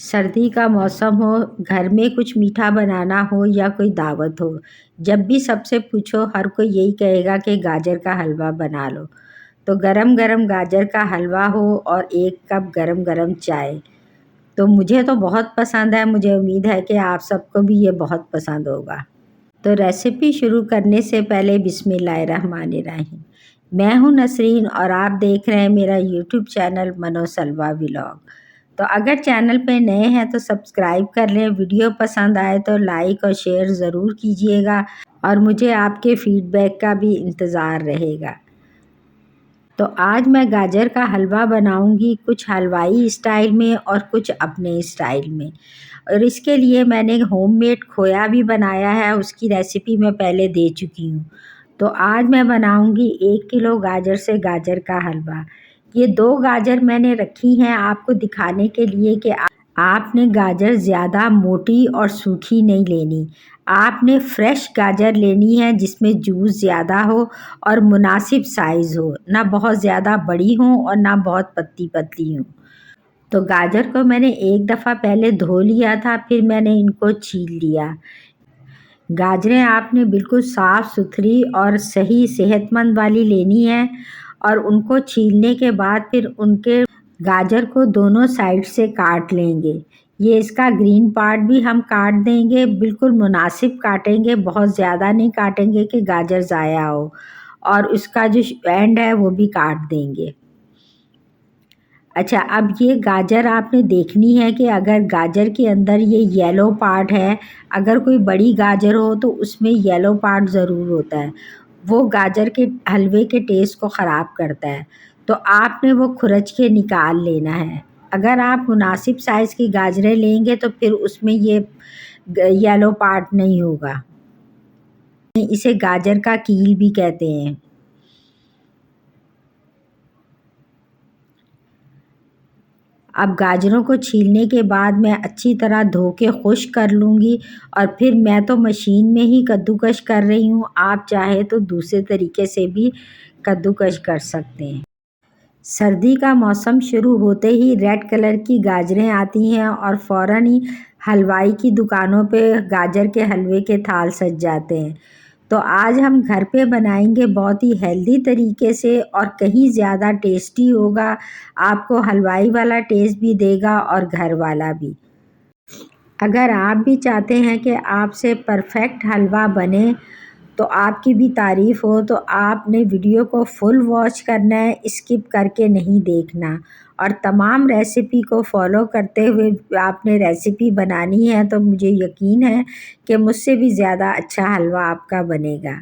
सर्दी का मौसम हो, घर में कुछ मीठा बनाना हो या कोई दावत हो, जब भी सबसे पूछो हर कोई यही कहेगा कि गाजर का हलवा बना लो। तो गरम-गरम गाजर का हलवा हो और 1 कप गरम-गरम चाय, तो मुझे तो बहुत पसंद है, मुझे उम्मीद है कि आप सबको भी ये बहुत पसंद होगा। तो रेसिपी शुरू करने से पहले बिस्मिल्लाहिर्रहमानिर्रहीम। मैं हूँ नसरीन और आप देख रहे हैं मेरा यूट्यूब चैनल मनोसलवा व्लॉग। तो अगर चैनल पे नए हैं तो सब्सक्राइब कर लें, वीडियो पसंद आए तो लाइक और शेयर ज़रूर कीजिएगा और मुझे आपके फीडबैक का भी इंतज़ार रहेगा। तो आज मैं गाजर का हलवा बनाऊंगी, कुछ हलवाई स्टाइल में और कुछ अपने स्टाइल में। और इसके लिए मैंने होममेड खोया भी बनाया है, उसकी रेसिपी मैं पहले दे चुकी हूँ। तो आज मैं बनाऊंगी 1 किलो गाजर से गाजर का हलवा। ये 2 गाजर मैंने रखी हैं आपको दिखाने के लिए कि आपने गाजर ज़्यादा मोटी और सूखी नहीं लेनी। आपने फ्रेश गाजर लेनी है जिसमें जूस ज़्यादा हो और मुनासिब साइज़ हो, ना बहुत ज़्यादा बड़ी हो और ना बहुत पतली-पतली हो। तो गाजर को मैंने एक दफ़ा पहले धो लिया था, फिर मैंने इनको छील लिया। गाजरें आपने बिल्कुल साफ़-सुथरी और सही सेहतमंद वाली लेनी है और उनको छीलने के बाद फिर उनके गाजर को दोनों साइड से काट लेंगे। ये इसका ग्रीन पार्ट भी हम काट देंगे, बिल्कुल मुनासिब काटेंगे, बहुत ज़्यादा नहीं काटेंगे कि गाजर ज़ाया हो और उसका जो एंड है वो भी काट देंगे। अच्छा, अब ये गाजर आपने देखनी है कि अगर गाजर के अंदर ये येलो पार्ट है, अगर कोई बड़ी गाजर हो तो उसमें येलो पार्ट ज़रूर होता है। वो गाजर के हलवे के टेस्ट को ख़राब करता है, तो आपने वो खुरच के निकाल लेना है। अगर आप मुनासिब साइज़ की गाजरें लेंगे तो फिर उसमें ये येलो पार्ट नहीं होगा। इसे गाजर का कील भी कहते हैं। अब गाजरों को छीलने के बाद मैं अच्छी तरह धो के खुश्क कर लूँगी और फिर मैं तो मशीन में ही कद्दूकस कर रही हूँ, आप चाहे तो दूसरे तरीके से भी कद्दूकस कर सकते हैं। सर्दी का मौसम शुरू होते ही रेड कलर की गाजरें आती हैं और फ़ौरन ही हलवाई की दुकानों पे गाजर के हलवे के थाल सज जाते हैं। तो आज हम घर पे बनाएंगे बहुत ही हेल्दी तरीके से और कहीं ज़्यादा टेस्टी होगा, आपको हलवाई वाला टेस्ट भी देगा और घर वाला भी। अगर आप भी चाहते हैं कि आपसे परफेक्ट हलवा बने तो आपकी भी तारीफ़ हो तो आपने वीडियो को फुल वॉच करना है, स्किप करके नहीं देखना और तमाम रेसिपी को फॉलो करते हुए आपने रेसिपी बनानी है तो मुझे यकीन है कि मुझसे भी ज़्यादा अच्छा हलवा आपका बनेगा।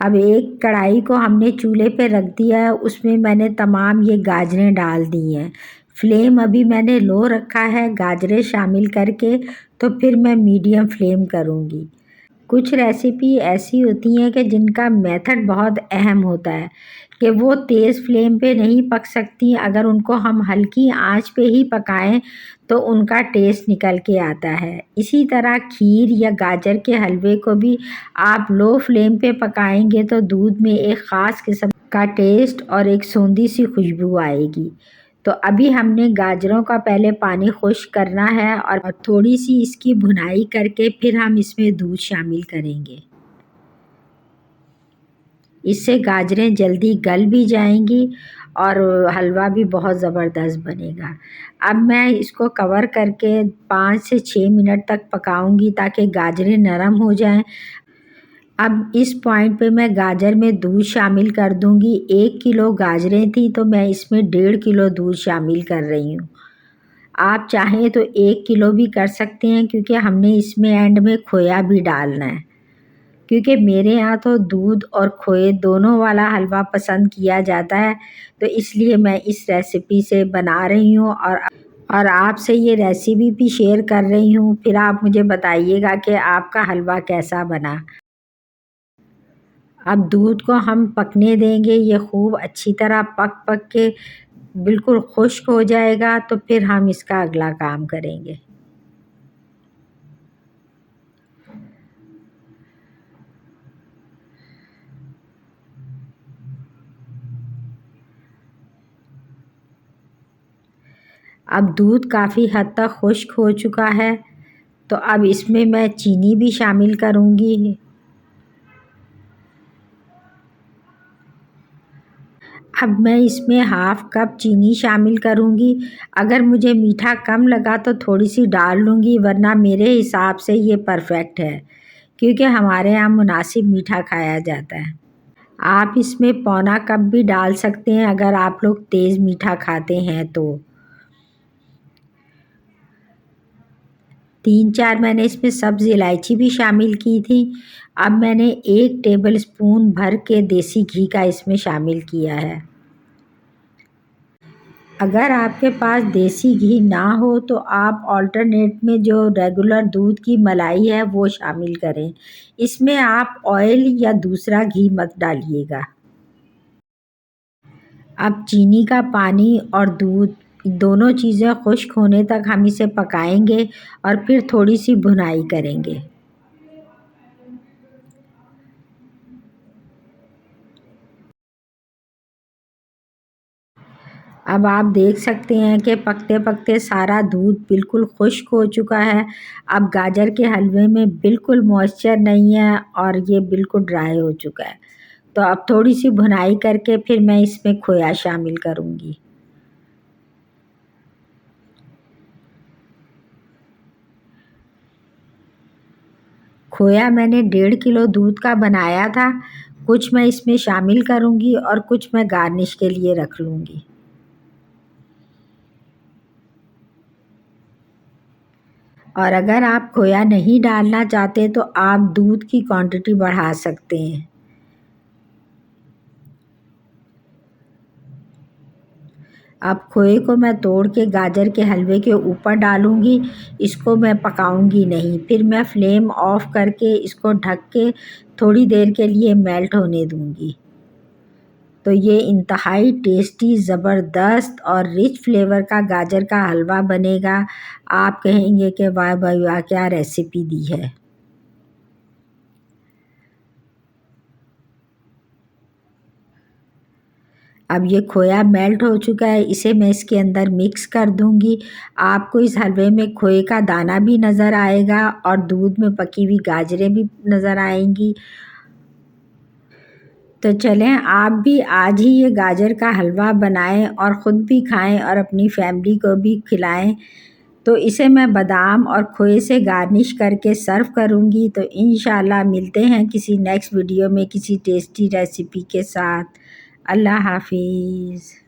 अब एक कढ़ाई को हमने चूल्हे पे रख दिया है, उसमें मैंने तमाम ये गाजरें डाल दी हैं। फ्लेम अभी मैंने लो रखा है गाजरें शामिल करके, तो फिर मैं मीडियम फ्लेम करूँगी। कुछ रेसिपी ऐसी होती हैं कि जिनका मेथड बहुत अहम होता है कि वो तेज़ फ्लेम पे नहीं पक सकती, अगर उनको हम हल्की आंच पे ही पकाएं तो उनका टेस्ट निकल के आता है। इसी तरह खीर या गाजर के हलवे को भी आप लो फ्लेम पे पकाएंगे तो दूध में एक ख़ास किस्म का टेस्ट और एक सोंधी सी खुशबू आएगी। तो अभी हमने गाजरों का पहले पानी खुश्क करना है और थोड़ी सी इसकी भुनाई करके फिर हम इसमें दूध शामिल करेंगे। इससे गाजरें जल्दी गल भी जाएंगी और हलवा भी बहुत ज़बरदस्त बनेगा। अब मैं इसको कवर करके 5 से 6 मिनट तक पकाऊंगी ताकि गाजरें नरम हो जाएं। अब इस पॉइंट पे मैं गाजर में दूध शामिल कर दूंगी। 1 किलो गाजरें थी तो मैं इसमें 1.5 किलो दूध शामिल कर रही हूँ। आप चाहें तो 1 किलो भी कर सकते हैं क्योंकि हमने इसमें एंड में खोया भी डालना है। क्योंकि मेरे यहाँ तो दूध और खोए दोनों वाला हलवा पसंद किया जाता है, तो इसलिए मैं इस रेसिपी से बना रही हूँ और आपसे ये रेसिपी भी शेयर कर रही हूँ। फिर आप मुझे बताइएगा कि आपका हलवा कैसा बना। अब दूध को हम पकने देंगे, ये खूब अच्छी तरह पक पक के बिल्कुल खुश्क हो जाएगा तो फिर हम इसका अगला काम करेंगे। अब दूध काफ़ी हद तक खुश्क हो चुका है, तो अब इसमें मैं चीनी भी शामिल करूँगी। अब मैं इसमें हाफ़ कप चीनी शामिल करूँगी। अगर मुझे मीठा कम लगा तो थोड़ी-सी डाल लूँगी, वरना मेरे हिसाब से ये परफ़ेक्ट है, क्योंकि हमारे यहाँ मुनासिब मीठा खाया जाता है। आप इसमें पौना कप भी डाल सकते हैं अगर आप लोग तेज़ मीठा खाते हैं तो। 3-4 मैंने इसमें सब्ज़ इलायची भी शामिल की थी। अब मैंने 1 टेबलस्पून भर के देसी घी का इसमें शामिल किया है। अगर आपके पास देसी घी ना हो तो आप अल्टरनेट में जो रेगुलर दूध की मलाई है वो शामिल करें। इसमें आप ऑयल या दूसरा घी मत डालिएगा। अब चीनी का पानी और दूध दोनों चीज़ें खुश्क होने तक हम इसे पकाएंगे और फिर थोड़ी-सी भुनाई करेंगे। अब आप देख सकते हैं कि पकते-पकते सारा दूध बिल्कुल खुश्क हो चुका है। अब गाजर के हलवे में बिल्कुल मॉइस्चर नहीं है और ये बिल्कुल ड्राई हो चुका है। तो अब थोड़ी-सी भुनाई करके फिर मैं इसमें खोया शामिल करूँगी। खोया मैंने 1.5 किलो दूध का बनाया था। कुछ मैं इसमें शामिल करूँगी और कुछ मैं गार्निश के लिए रख लूँगी। और अगर आप खोया नहीं डालना चाहते तो आप दूध की क्वांटिटी बढ़ा सकते हैं। अब खोए को मैं तोड़ के गाजर के हलवे के ऊपर डालूँगी। इसको मैं पकाऊँगी नहीं। फिर मैं फ्लेम ऑफ करके इसको ढक के थोड़ी देर के लिए मेल्ट होने दूँगी। तो ये इंतहाई टेस्टी, ज़बरदस्त और रिच फ्लेवर का गाजर का हलवा बनेगा। आप कहेंगे कि वाह भाई वाह! क्या रेसिपी दी है। अब ये खोया मेल्ट हो चुका है, इसे मैं इसके अंदर मिक्स कर दूँगी। आपको इस हलवे में खोए का दाना भी नज़र आएगा और दूध में पकी हुई गाजरें भी नज़र आएँगी। तो चलें आप भी आज ही ये गाजर का हलवा बनाएँ और ख़ुद भी खाएँ और अपनी फैमिली को भी खिलाएँ। तो इसे मैं बादाम और खोए से गार्निश करके सर्व करूँगी। तो इंशाल्लाह मिलते हैं किसी नेक्स्ट वीडियो में किसी टेस्टी रेसिपी के साथ। अल्लाह हाफ़िज़।